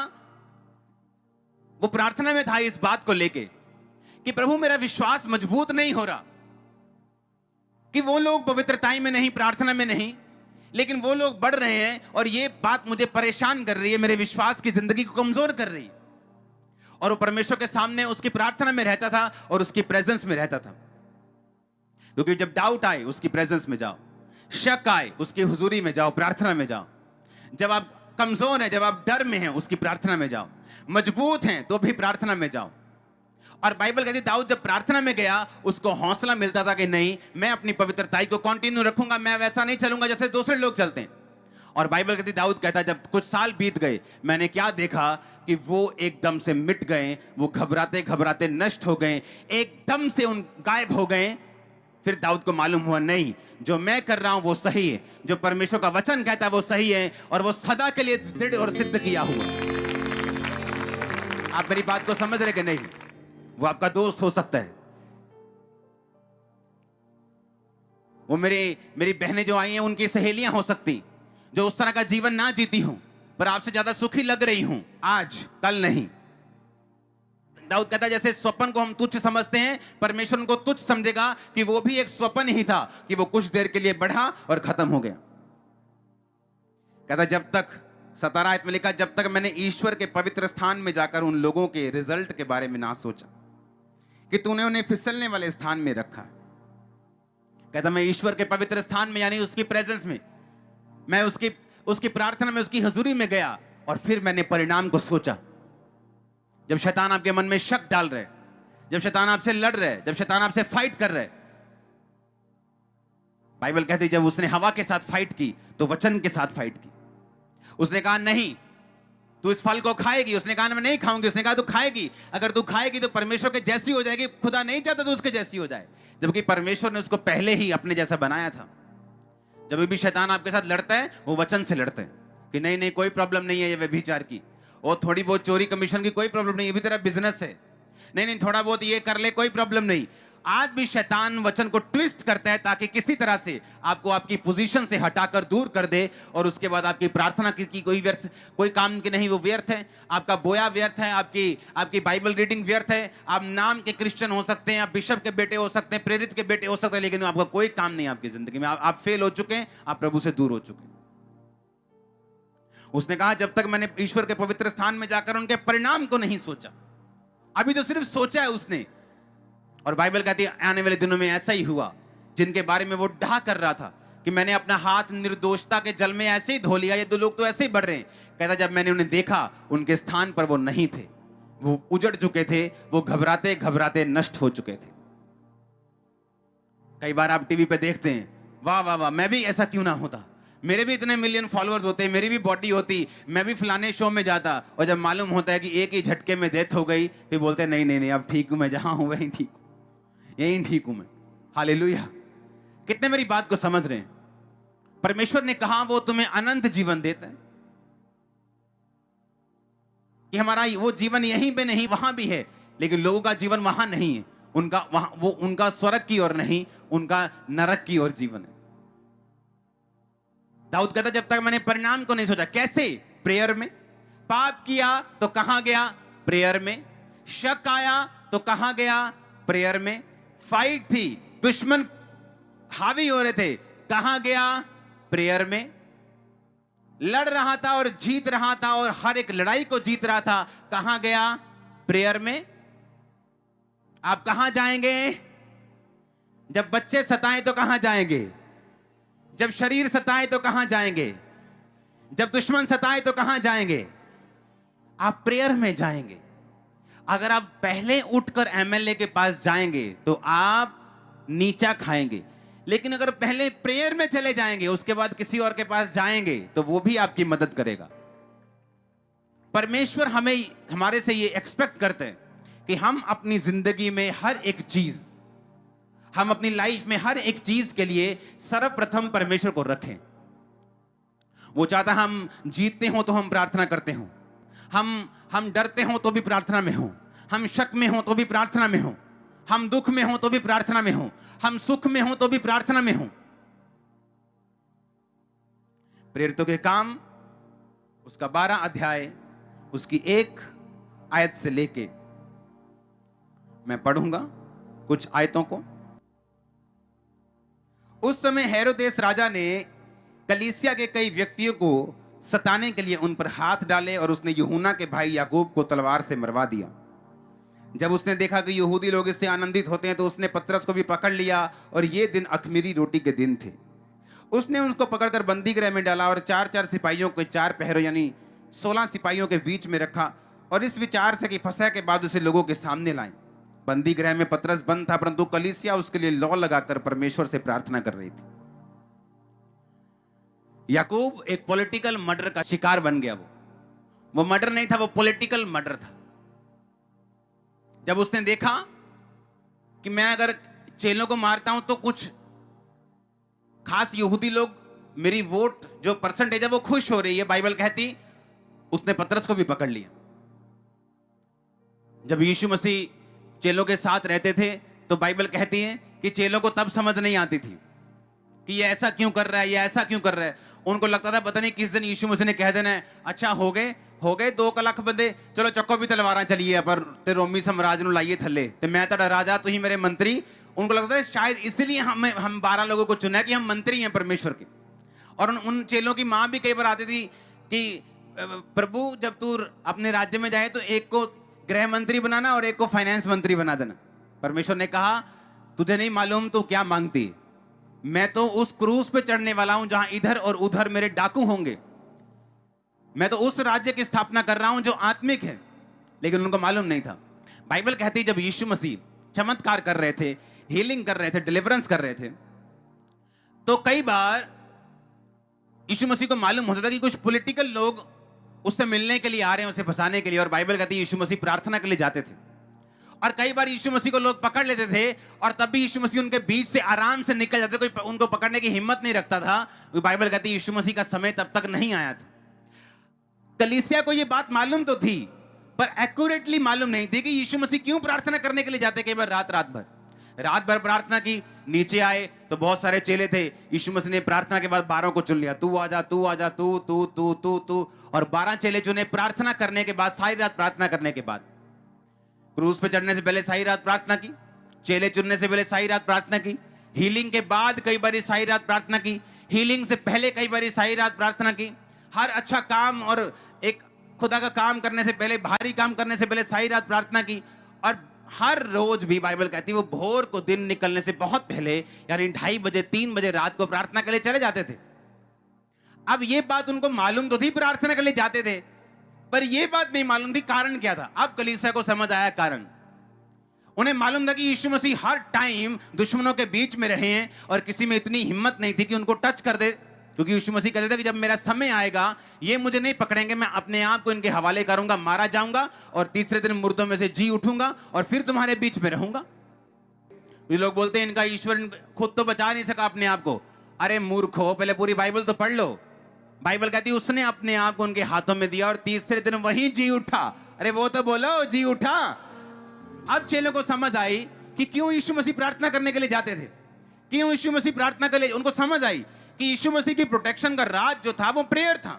वो प्रार्थना में था इस बात को लेके कि प्रभु मेरा विश्वास मजबूत नहीं हो रहा कि वो लोग पवित्रताई में नहीं, प्रार्थना में नहीं, लेकिन वो लोग बढ़ रहे हैं और ये बात मुझे परेशान कर रही है, मेरे विश्वास की जिंदगी को कमजोर कर रही है। और वो परमेश्वर के सामने उसकी प्रार्थना में रहता था और उसकी प्रेजेंस में रहता था। क्योंकि जब डाउट आए उसकी प्रेजेंस में जाओ, शक आए उसकी हुजूरी में जाओ, प्रार्थना में जाओ। जब आप कमजोर हैं, जब आप डर में हैं, उसकी प्रार्थना में जाओ। मजबूत हैं तो भी प्रार्थना में जाओ। और बाइबल कहती है दाऊद जब प्रार्थना में गया, उसको हौसला मिलता था कि नहीं, मैं अपनी पवित्रताई को कंटिन्यू रखूंगा, मैं वैसा नहीं चलूंगा जैसे दूसरे लोग चलते हैं। और बाइबल कहती दाऊद कहता जब कुछ साल बीत गए, मैंने क्या देखा कि वो एकदम से मिट गए, वो घबराते घबराते नष्ट हो गए, एकदम से उन गायब हो गए। फिर दाऊद को मालूम हुआ नहीं, जो मैं कर रहा हूं वो सही है, जो परमेश्वर का वचन कहता है वो सही है, और वो सदा के लिए दृढ़ और सिद्ध किया हुआ। आप मेरी बात को समझ रहे कि नहीं? वो आपका दोस्त हो सकता है, वो मेरी बहनें जो आई हैं उनकी सहेलियां हो सकती, जो उस तरह का जीवन ना जीती हूं, पर आपसे ज्यादा सुखी लग रही हूं आज, कल नहीं। दाऊद कहता है जैसे स्वप्न को हम तुच्छ समझते हैं, परमेश्वर उनको तुच्छ समझेगा कि वो भी एक स्वप्न ही था, कि वो कुछ देर के लिए बढ़ा और खत्म हो गया। कहता जब तक 17 आयत में लिखा, जब तक मैंने ईश्वर के पवित्र स्थान में जाकर उन लोगों के रिजल्ट के बारे में ना सोचा कि तूने उन्हें फिसलने वाले स्थान में रखा। कहता मैं ईश्वर के पवित्र स्थान में, यानी उसकी प्रेजेंस में, मैं उसकी प्रार्थना में, उसकी हजूरी में गया, और फिर मैंने परिणाम को सोचा। जब शैतान आपके मन में शक डाल रहे, जब शैतान आपसे लड़ रहे, जब शैतान आपसे फाइट कर रहे, बाइबल कहती है जब उसने हवा के साथ फाइट की तो वचन के साथ फाइट की। उसने कहा नहीं तू इस फल को खाएगी, उसने कहा मैं नहीं खाऊंगी, उसने कहा तू खाएगी, अगर तू खाएगी तो परमेश्वर के जैसी हो जाएगी, खुदा नहीं चाहता तो उसके जैसी हो जाए, जबकि परमेश्वर ने उसको पहले ही अपने जैसा बनाया था। जब भी शैतान आपके साथ लड़ता है वो वचन से लड़ते हैं कि नहीं नहीं कोई प्रॉब्लम नहीं है ये व्यभिचार की, और थोड़ी बहुत चोरी कमीशन की कोई प्रॉब्लम नहीं, ये भी तेरा बिजनेस है, नहीं नहीं थोड़ा बहुत ये कर ले कोई प्रॉब्लम नहीं। आज भी शैतान वचन को ट्विस्ट करता है ताकि किसी तरह से आपको आपकी पोजीशन से हटाकर दूर कर दे, और उसके बाद आपकी प्रार्थना की कोई काम की नहीं, वो व्यर्थ है, आपका बोया व्यर्थ है, आपकी बाइबल रीडिंग व्यर्थ है। आप नाम के क्रिश्चियन हो सकते हैं, आप बिशप के बेटे हो सकते हैं, प्रेरित के बेटे हो सकते हैं, लेकिन आपका कोई काम नहीं आपकी जिंदगी में, आप फेल हो चुके हैं, आप प्रभु से दूर हो चुके हैं। उसने कहा जब तक मैंने ईश्वर के पवित्र स्थान में जाकर उनके परिणाम को नहीं सोचा, अभी तो सिर्फ सोचा है उसने। और बाइबल कहती है आने वाले दिनों में ऐसा ही हुआ, जिनके बारे में वो डहा कर रहा था कि मैंने अपना हाथ निर्दोषता के जल में ऐसे ही धो लिया, ये दो लोग तो ऐसे ही बढ़ रहे हैं। कहता जब मैंने उन्हें देखा उनके स्थान पर वो नहीं थे, वो उजड़ चुके थे, वो घबराते घबराते नष्ट हो चुके थे। कई बार आप टीवी पे देखते हैं, वाह वाह वाह मैं भी ऐसा क्यों ना होता, मेरे भी इतने मिलियन फॉलोअर्स होते, मेरी भी बॉडी होती, मैं भी फलाने शो में जाता, और जब मालूम होता है कि एक ही झटके में डेथ हो गई, फिर बोलते हैं नहीं नहीं नहीं अब ठीक हूं, मैं जहां हूं वहीं ठीक हूं, यहीं ठीक हूं मैं। हालेलुया। कितने मेरी बात को समझ रहे हैं? परमेश्वर ने कहा वो तुम्हें अनंत जीवन देता है, कि हमारा वो जीवन यहीं पे नहीं वहां भी है, लेकिन लोगों का जीवन वहां नहीं है, उनका स्वर्ग की ओर नहीं, उनका नरक की ओर जीवन है। दाऊद कहता जब तक मैंने परिणाम को नहीं सोचा। कैसे? प्रेयर में। पाप किया तो कहां गया? प्रेयर में। शक आया तो कहां गया? प्रेयर में। फाइट थी, दुश्मन हावी हो रहे थे, कहां गया? प्रेयर में। लड़ रहा था और जीत रहा था, और हर एक लड़ाई को जीत रहा था, कहां गया? प्रेयर में। आप कहां जाएंगे? जब बच्चे सताएं तो कहां जाएंगे? जब शरीर सताए तो कहां जाएंगे? जब दुश्मन सताए तो कहां जाएंगे? आप प्रेयर में जाएंगे। अगर आप पहले उठकर एमएलए के पास जाएंगे तो आप नीचा खाएंगे, लेकिन अगर पहले प्रेयर में चले जाएंगे उसके बाद किसी और के पास जाएंगे तो वो भी आपकी मदद करेगा। परमेश्वर हमारे से ये एक्सपेक्ट करते हैं कि हम अपनी जिंदगी में हर एक चीज, हम अपनी लाइफ में हर एक चीज के लिए सर्वप्रथम परमेश्वर को रखें। वो चाहता हम जीतते हो तो हम प्रार्थना करते हो, हम डरते हो तो भी प्रार्थना में हो, हम शक में हो तो भी प्रार्थना में हो, हम दुख में हो तो भी प्रार्थना में हो, हम सुख में हो तो भी प्रार्थना में हो। प्रेरितों के काम उसका 12 अध्याय उसकी 1 आयत से लेके मैं पढ़ूंगा कुछ आयतों को। उस समय हेरोदेस राजा ने कलीसिया के कई व्यक्तियों को सताने के लिए उन पर हाथ डाले, और उसने यूहन्ना के भाई याकूब को तलवार से मरवा दिया। जब उसने देखा कि यहूदी लोग इससे आनंदित होते हैं तो उसने पतरस को भी पकड़ लिया, और ये दिन अख़मीरी रोटी के दिन थे। उसने उसको पकड़कर बंदी गृह में डाला और 4-4 सिपाहियों को 4 पहरों यानी 16 सिपाहियों के बीच में रखा और इस विचार से कि फंसा के बाद उसे लोगों के सामने लाएं। बंदी गृह में पतरस बंद था, परंतु कलीसिया उसके लिए लौ लगाकर परमेश्वर से प्रार्थना कर रही थी। याकूब एक पॉलिटिकल मर्डर का शिकार बन गया। वो मर्डर नहीं था, वो पॉलिटिकल मर्डर था। जब उसने देखा कि मैं अगर चेलों को मारता हूं तो कुछ खास यहूदी लोग मेरी वोट जो परसेंटेज है वो खुश हो रही है, बाइबल कहती, उसने पतरस को भी पकड़ लिया। जब यीशु मसीह चेलों के साथ रहते थे तो बाइबल कहती है कि चेलों को तब समझ नहीं आती थी कि ये ऐसा क्यों कर रहा है, ये ऐसा क्यों कर रहा है। उनको लगता था पता नहीं किस दिन यीशु मसीह ने कह देना है, अच्छा हो गए 2 लाख बंदे, चलो चक्को भी तलवारा चलिए पर ते रोमी साम्राज्य नु लाइए थले ते मैं तेरा राजा, तू ही मेरे मंत्री। उनको लगता है शायद इसलिए हम 12 लोगों को चुना कि हम मंत्री हैं परमेश्वर के। और उन चेलों की मां भी कई बार आती थी कि प्रभु जब तू अपने राज्य में जाए तो एक को गृह मंत्री बनाना और एक को फाइनेंस मंत्री बना देना। परमेश्वर ने कहा तुझे नहीं मालूम तू क्या मांगती, मैं तो उस क्रूस पे चढ़ने वाला हूं जहां इधर और उधर मेरे डाकू होंगे। मैं तो उस राज्य की स्थापना कर रहा हूं जो आत्मिक है, लेकिन उनको मालूम नहीं था। बाइबल कहती है जब यीशु मसीह चमत्कार कर रहे थे, हीलिंग कर रहे थे, डिलीवरेंस कर रहे थे, तो कई बार यीशु मसीह को मालूम होता था कि कुछ पॉलिटिकल लोग उससे मिलने के लिए आ रहे हैं, उसे फंसाने के लिए। और बाइबल कहती है यीशु मसीह प्रार्थना के लिए जाते थे और कई बार यीशु मसीह को लोग पकड़ लेते थे और तब भी यीशु मसीह उनके बीच से आराम से निकल जाते, कोई उनको पकड़ने की हिम्मत नहीं रखता था। बाइबल कहती है यीशु मसीह का समय तब तक नहीं आया था। कलीसिया को यह बात मालूम तो थी पर एक्यूरेटली मालूम नहीं थी कि यीशु मसीह क्यों प्रार्थना करने के लिए जाते। कई बार रात भर प्रार्थना की, नीचे आए तो बहुत सारे चेले थे। यीशु मसीह ने प्रार्थना के बाद 12 को चुन लिया, तू आजा, तू आजा, तू तू तू तू तू, और 12 चेले चुने। प्रार्थना करने के बाद, सारी रात प्रार्थना करने के बाद, क्रूस पे चढ़ने से पहले सारी रात प्रार्थना की, चेले चुनने से पहले सारी रात प्रार्थना की, हीलिंग के बाद कई बार सारी रात प्रार्थना की, हीलिंग से पहले कई बार सारी रात प्रार्थना की। हर अच्छा काम और एक खुदा का काम करने से पहले, भारी काम करने से पहले सारी रात प्रार्थना की। और हर रोज भी बाइबल कहती है वो भोर को दिन निकलने से बहुत पहले यानी 2:30 बजे 3 बजे रात को प्रार्थना के लिए चले जाते थे। अब ये बात उनको मालूम तो थी प्रार्थना के लिए जाते थे, पर यह बात नहीं मालूम थी कारण क्या था। अब कलीसिया को समझ आया कारण। उन्हें मालूम था कि यीशु मसीह हर टाइम दुश्मनों के बीच में रहे हैं और किसी में इतनी हिम्मत नहीं थी कि उनको टच कर दे, क्योंकि यीशु मसीह कहते थे कि जब मेरा समय आएगा ये मुझे नहीं पकड़ेंगे, मैं अपने आप को इनके हवाले करूंगा, मारा जाऊंगा और तीसरे दिन मुर्दों में से जी उठूंगा और फिर तुम्हारे बीच में रहूंगा। ये लोग बोलते हैं इनका ईश्वर खुद तो बचा नहीं सका अपने आप को। अरे मूर्खो, पहले पूरी बाइबल तो पढ़ लो। बाइबल कहती है उसने अपने आप को उनके हाथों में दिया और तीसरे दिन वही जी उठा। अरे वो तो बोलो जी उठा। अब चेलों को समझ आई कि क्यों यीशु मसीह प्रार्थना करने के लिए जाते थे, क्यों यीशु मसीह प्रार्थना के लिए। उनको समझ आई कि यीशु मसीह की प्रोटेक्शन का राज जो था वो प्रेयर था,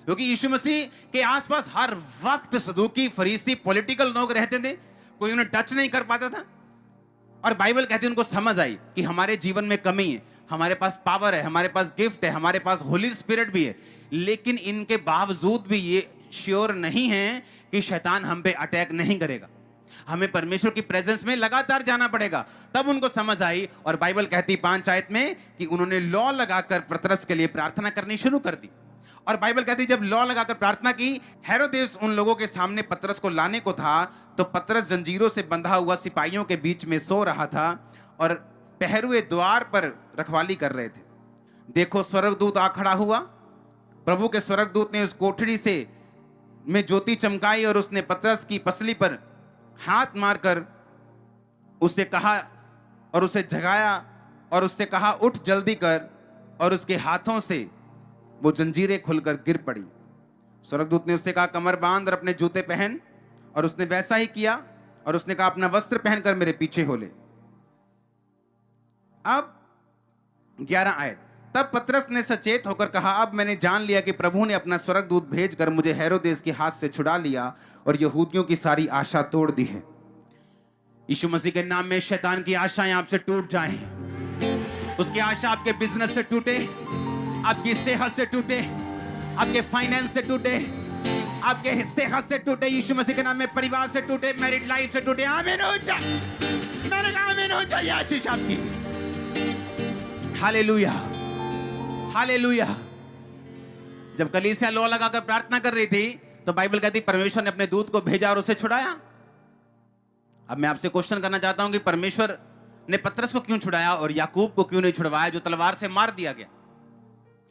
क्योंकि यीशु मसीह के आसपास हर वक्त सदूकी, फरीसी, पॉलिटिकल लोग रहते थे, कोई उन्हें टच नहीं कर पाता था। और बाइबल कहती है उनको समझ आई कि हमारे जीवन में कमी है, हमारे पास पावर है, हमारे पास गिफ्ट है, हमारे पास होली स्पिरिट भी है, लेकिन इनके बावजूद भी ये श्योर नहीं है कि शैतान हम पे अटैक नहीं करेगा। हमें परमेश्वर की प्रेजेंस में लगातार जाना पड़ेगा। तब उनको समझ आई और बाइबल कहती 5 आयत में कि उन्होंने लॉ लगाकर पतरस के लिए प्रार्थना करनी शुरू कर दी। और बाइबल कहती जब लॉ लगाकर प्रार्थना की, हेरोदेस उन लोगों के सामने पतरस को लाने को था, तो पतरस जंजीरों से बंधा हुआ सिपाहियों के बीच में सो रहा था और पहरुए द्वार पर रखवाली कर रहे थे। देखो स्वर्गदूत आ खड़ा हुआ। प्रभु के स्वर्गदूत ने उस कोठरी से में ज्योति चमकाई और उसने पतरस की पसली पर हाथ मारकर उससे कहा और उसे जगाया और उससे कहा उठ जल्दी कर, और उसके हाथों से वो जंजीरें खुलकर गिर पड़ी। स्वर्गदूत ने उससे कहा कमर बांध और अपने जूते पहन, और उसने वैसा ही किया और उसने कहा अपना वस्त्र पहनकर मेरे पीछे हो ले। अब 11 आयत, तब पतरस ने सचेत होकर कहा अब मैंने जान लिया कि प्रभु ने अपना स्वर्गदूत भेजकर मुझे हेरोदेस के हाथ से छुड़ा लिया और यहूदियों की सारी आशा तोड़ दी है। यीशु मसीह के नाम में शैतान की आशाएं आपसे टूट जाएं। उसकी आशा आपके बिजनेस से टूटे, आपकी सेहत से टूटे, आपके फाइनेंस से टूटे, आपके सेहत से टूटे, यीशु मसीह के नाम में परिवार से टूटे, मैरिड लाइफ से टूटे। आमीन हो जाए। मैंने कहा आमीन हो जाए। आशीष आपकी। हालेलुया। हालेलुया। जब कलीसिया लो लगाकर प्रार्थना कर रही थी तो बाइबल कहती परमेश्वर ने अपने दूत को भेजा और उसे छुड़ाया। अब मैं आपसे क्वेश्चन करना चाहता हूं कि परमेश्वर ने पतरस को क्यों छुड़ाया और याकूब को क्यों नहीं छुड़वाया जो तलवार से मार दिया गया?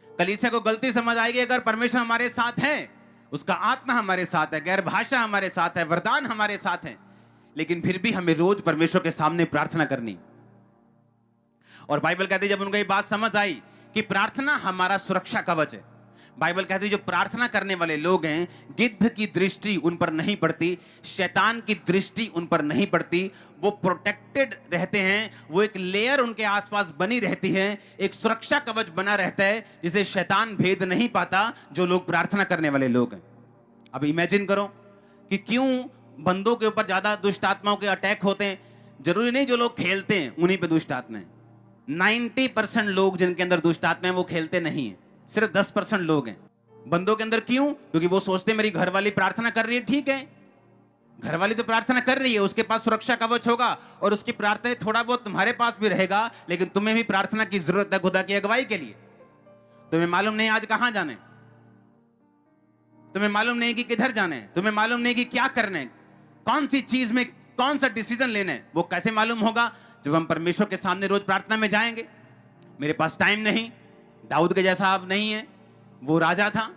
कलीसिया को गलती समझ आएगी अगर परमेश्वर हमारे साथ है, उसका आत्मा हमारे साथ है, गैर भाषा हमारे साथ है, वरदान हमारे साथ है, लेकिन फिर भी हमें रोज परमेश्वर के सामने प्रार्थना करनी। और बाइबल कहती है जब उनको ये बात समझ आई कि प्रार्थना हमारा सुरक्षा कवच है, बाइबल कहती है जो प्रार्थना करने वाले लोग हैं गिद्ध की दृष्टि उन पर नहीं पड़ती, शैतान की दृष्टि उन पर नहीं पड़ती, वो प्रोटेक्टेड रहते हैं, वो एक लेयर उनके आसपास बनी रहती है, एक सुरक्षा कवच बना रहता है जिसे शैतान भेद नहीं पाता जो लोग प्रार्थना करने वाले लोग हैं। अब इमेजिन करो कि क्यों बंदों के ऊपर ज्यादा दुष्ट आत्माओं के अटैक होते हैं। जरूरी नहीं जो लोग खेलते हैं उन्हीं पे दुष्ट आत्मा है, 90% लोग जिनके अंदर दुष्ट आत्मा है वो खेलते नहीं है, सिर्फ 10% लोग हैं बंदों के अंदर। क्यों? क्योंकि वो सोचते मेरी घरवाली प्रार्थना कर रही है, ठीक है, घरवाली तो प्रार्थना कर रही है, उसके पास सुरक्षा कवच होगा और उसकी प्रार्थना थोड़ा बहुत तुम्हारे पास भी रहेगा, लेकिन तुम्हें भी प्रार्थना की जरूरत है खुदा की अगुवाई के लिए। तुम्हें मालूम नहीं आज कहां जाना है, तुम्हें मालूम नहीं कि किधर जाना है, तुम्हें मालूम नहीं कि क्या करना है, कौन सी चीज में कौन सा डिसीजन लेना है। वो कैसे मालूम होगा? जब हम परमेश्वर के सामने रोज प्रार्थना में जाएंगे। मेरे पास टाइम नहीं, दाऊद के जैसा अब नहीं है, वो राजा था,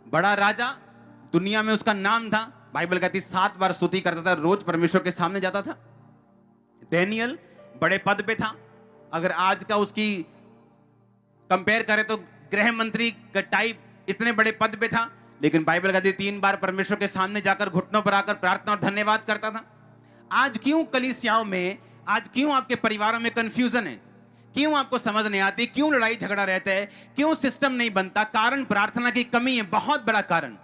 बड़ा राजा, दुनिया में उसका नाम था, बाइबल कहती 7 बार स्तुति करता था, रोज परमेश्वर के सामने जाता था। दानियल बड़े पद पे था, अगर आज का उसकी कंपेयर करें तो गृह मंत्री का टाइप इतने बड़े पद पे था, लेकिन बाइबल कहती 3 बार परमेश्वर के सामने जाकर घुटनों पर आकर प्रार्थना और धन्यवाद करता था। आज क्यों कलीसियाओं में, आज क्यों आपके परिवारों में कंफ्यूजन है, क्यों आपको समझ नहीं आती, क्यों लड़ाई झगड़ा रहता है, क्यों सिस्टम नहीं बनता? कारण प्रार्थना की कमी है, बहुत बड़ा कारण।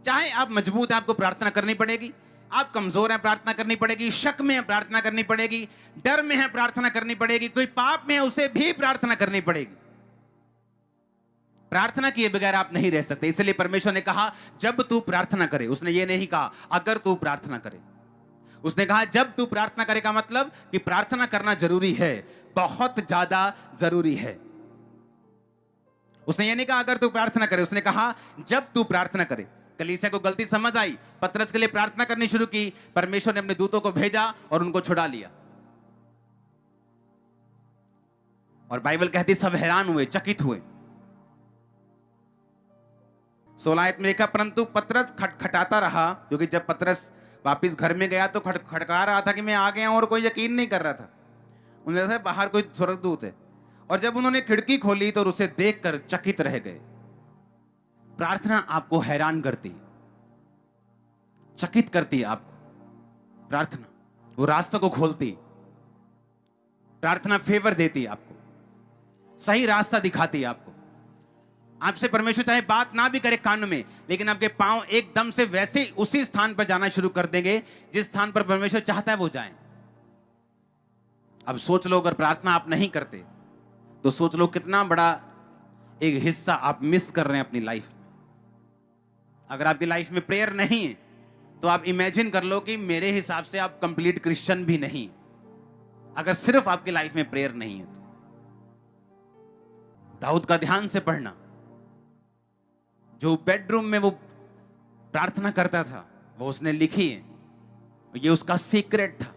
चाहे आप मजबूत हैं आपको प्रार्थना करनी पड़ेगी, आप कमजोर हैं प्रार्थना करनी पड़ेगी, शक में है प्रार्थना करनी पड़ेगी, डर में है प्रार्थना करनी पड़ेगी, कोई पाप में है उसे भी प्रार्थना करनी पड़ेगी। प्रार्थना किए बगैर आप नहीं रह सकते। इसलिए परमेश्वर ने कहा जब तू प्रार्थना करे, उसने ये नहीं कहा अगर तू प्रार्थना करे, उसने कहा जब तू प्रार्थना करे, का मतलब कि प्रार्थना करना जरूरी है, बहुत ज्यादा जरूरी है। उसने ये नहीं कहा अगर तू प्रार्थना करे, उसने कहा जब तू प्रार्थना करे। कलीसिया को गलती समझ आई, पतरस के लिए प्रार्थना करनी शुरू की, परमेश्वर ने अपने दूतों को भेजा और उनको छुड़ा लिया। और बाइबल कहती सब हैरान हुए, चकित हुए। 16 आयत में लिखा परंतु पतरस खटखटाता रहा, क्योंकि जब पतरस वापिस घर में गया तो खटखटा रहा था कि मैं आ गया हूं, और कोई यकीन नहीं कर रहा था। उन्हें लगा था बाहर कोई स्वर्गदूत है, और जब उन्होंने खिड़की खोली तो उसे देखकर चकित रह गए। प्रार्थना आपको हैरान करती, चकित करती है आपको। प्रार्थना वो रास्तों को खोलती, प्रार्थना फेवर देती है आपको, सही रास्ता दिखाती है आपको। आपसे परमेश्वर चाहे बात ना भी करे कान में, लेकिन आपके पांव एकदम से वैसे उसी स्थान पर जाना शुरू कर देंगे जिस स्थान पर परमेश्वर चाहता है वो जाएं। अब सोच लो अगर प्रार्थना आप नहीं करते तो सोच लो कितना बड़ा एक हिस्सा आप मिस कर रहे हैं अपनी लाइफ में। अगर आपकी लाइफ में प्रेयर नहीं है तो आप इमेजिन कर लो कि मेरे हिसाब से आप कंप्लीट क्रिश्चियन भी नहीं, अगर सिर्फ आपकी लाइफ में प्रेयर नहीं है तो। दाऊद का ध्यान से पढ़ना, जो बेडरूम में वो प्रार्थना करता था वो उसने लिखी है, ये उसका सीक्रेट था।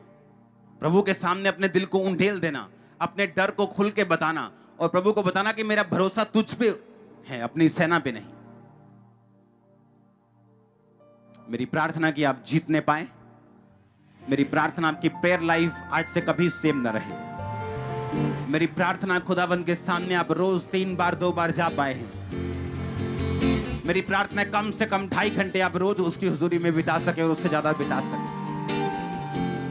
प्रभु के सामने अपने दिल को उंडेल देना, अपने डर को खुल के बताना और प्रभु को बताना कि मेरा भरोसा तुझ पे है, अपनी सेना पे नहीं। मेरी प्रार्थना की आप जीतने पाए, मेरी प्रार्थना आपकी प्रेयर लाइफ आज से कभी सेम न रहे। मेरी प्रार्थना खुदावंद के सामने आप रोज 3 बार 2 बार जा पाए हैं। मेरी प्रार्थना कम से कम 2.5 घंटे आप रोज उसकी हुजूरी में बिता सके और उससे ज्यादा बिता सके।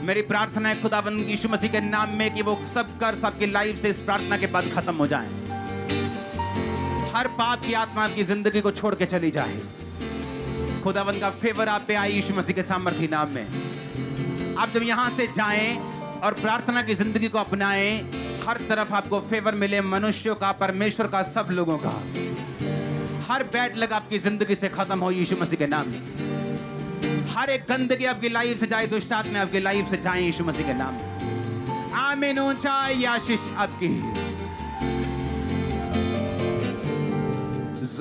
मेरी प्रार्थना है खुदावंद यीशु मसीह के नाम में कि वो सब कर्ज आपकी लाइफ से इस प्रार्थना के बाद खत्म हो जाए। हर पाप की आत्मा आपकी जिंदगी को छोड़ के चली जाए। खुदावंद का फेवर आप पे आए यीशु मसीह के सामर्थी नाम में। आप जब यहां से जाएं और प्रार्थना की जिंदगी को अपनाएं, हर तरफ आपको फेवर मिले, मनुष्यों का, परमेश्वर का, सब लोगों का। हर बैड लग आपकी जिंदगी से खत्म हो यीशु मसीह के नाम में। हर एक गंदगी आपकी लाइफ से जाए, दुष्ट आत्मा आपकी लाइफ से जाए यीशु मसीह के नाम में। आमीन। ऊंचाई आशीष आपकी।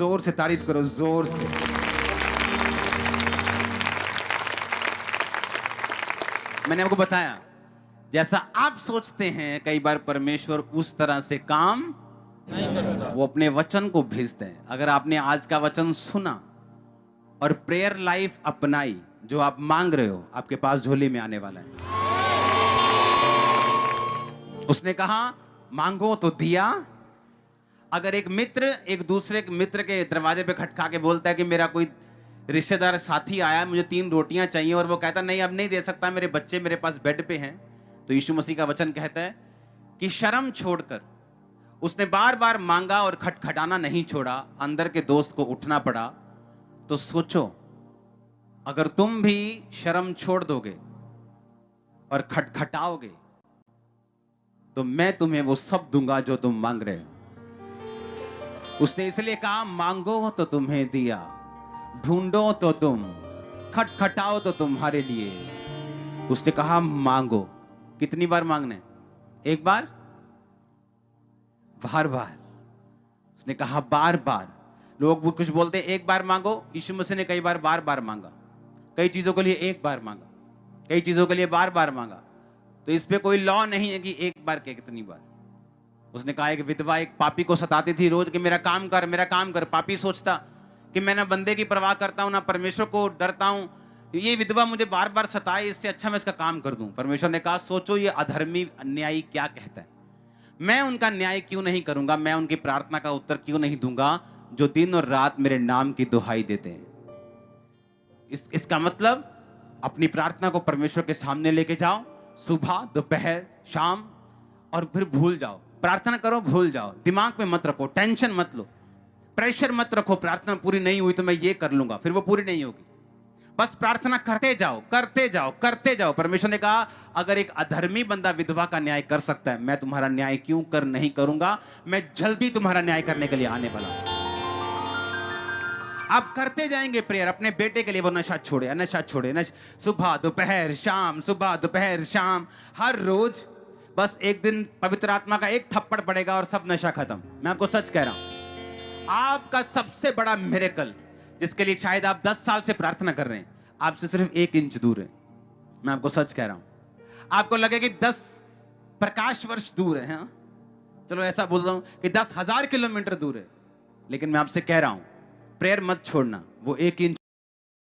जोर से तारीफ करो, जोर से। मैंने आपको बताया, जैसा आप सोचते हैं कई बार परमेश्वर उस तरह से काम नहीं करता। वो अपने वचन को भेजते हैं। अगर आपने आज का वचन सुना और प्रेयर लाइफ अपनाई, जो आप मांग रहे हो आपके पास झोली में आने वाला है। उसने कहा मांगो तो दिया। अगर एक मित्र एक दूसरे मित्र के दरवाजे पे खटखा के बोलता है कि मेरा कोई रिश्तेदार साथी आया, मुझे 3 रोटियां चाहिए, और वो कहता नहीं अब नहीं दे सकता, मेरे बच्चे मेरे पास बेड पे हैं, तो यीशु मसीह का वचन कहता है कि शर्म छोड़कर उसने बार बार मांगा और खटखटाना नहीं छोड़ा, अंदर के दोस्त को उठना पड़ा। तो सोचो, अगर तुम भी शर्म छोड़ दोगे और खटखटाओगे तो मैं तुम्हें वो सब दूंगा जो तुम मांग रहे हो। उसने इसलिए कहा मांगो तो तुम्हें दिया, ढूंढो तो तुम, खटखटाओ तो तुम्हारे लिए। उसने कहा मांगो। कितनी बार मांगना है? एक बार? बार बार? उसने कहा बार बार। लोग कुछ बोलते हैं एक बार मांगो, यीशु मसीह ने कई बार बार बार मांगा। कई चीजों के लिए एक बार मांगा, कई चीजों के लिए बार बार मांगा। तो इस पे कोई लॉ नहीं है कि एक बार के कितनी बार। उसने कहा एक विधवा एक पापी को सताती थी रोज कि मेरा काम कर, मेरा काम कर। पापी सोचता कि मैं ना बंदे की परवाह करता हूं, ना परमेश्वर को डरता हूं, ये विधवा मुझे बार बार सताए, इससे अच्छा मैं इसका काम कर दूं। परमेश्वर ने कहा सोचो ये अधर्मी अन्यायी क्या कहता है, मैं उनका न्याय क्यों नहीं करूंगा, मैं उनकी प्रार्थना का उत्तर क्यों नहीं दूंगा जो दिन और रात मेरे नाम की दुहाई देते हैं। इसका मतलब अपनी प्रार्थना को परमेश्वर के सामने लेके जाओ, सुबह दोपहर शाम, और फिर भूल जाओ। प्रार्थना करो, भूल जाओ, दिमाग में मत रखो, टेंशन मत लो, प्रेशर मत रखो। प्रार्थना पूरी नहीं हुई तो मैं ये कर लूंगा, फिर वो पूरी नहीं होगी। बस प्रार्थना करते जाओ, करते जाओ, करते जाओ। परमेश्वर ने कहा अगर एक अधर्मी बंदा विधवा का न्याय कर सकता है, मैं तुम्हारा न्याय क्यों कर नहीं करूंगा। मैं जल्दी तुम्हारा न्याय करने के लिए आने वाला हूं। आप करते जाएंगे प्रेयर अपने बेटे के लिए, वो नशा छोड़े, नशा छोड़े, नशा, सुबह दोपहर शाम, सुबह दोपहर शाम, हर रोज। बस एक दिन पवित्र आत्मा का एक थप्पड़ पड़ेगा और सब नशा खत्म। मैं आपको सच कह रहा हूं, आपका सबसे बड़ा मिरेकल, जिसके लिए शायद आप 10 साल से प्रार्थना कर रहे हैं, आपसे सिर्फ 1 इंच दूर है। मैं आपको सच कह रहा हूं। आपको लगे कि 10 प्रकाश वर्ष दूर है, हाँ? चलो ऐसा बोल रहा हूं कि 10,000 किलोमीटर दूर है, लेकिन मैं आपसे कह रहा हूं प्रेयर मत छोड़ना, वो 1 इंच